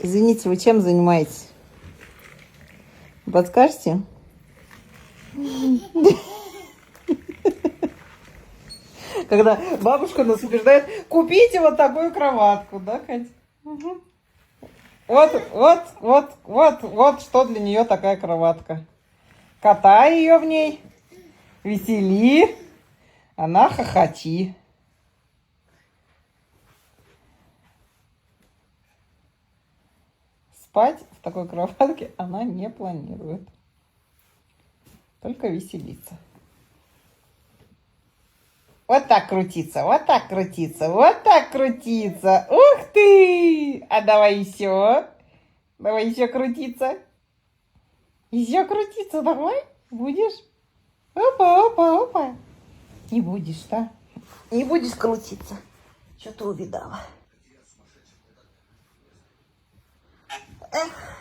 Извините, вы чем занимаетесь? Подскажете? Когда бабушка нас убеждает, купите вот такую кроватку, да, Катя? Угу. Вот, что для нее такая кроватка. Катай ее в ней, весели, она хохочи. Спать в такой кроватке она не планирует. Только веселиться. Вот так крутиться, вот так крутиться, вот так крутиться. Ух ты! А давай еще. Давай еще крутиться. Еще крутиться давай. Будешь? Опа, опа, опа. Не будешь, да? Не будешь крутиться. Что ты увидала? Эх.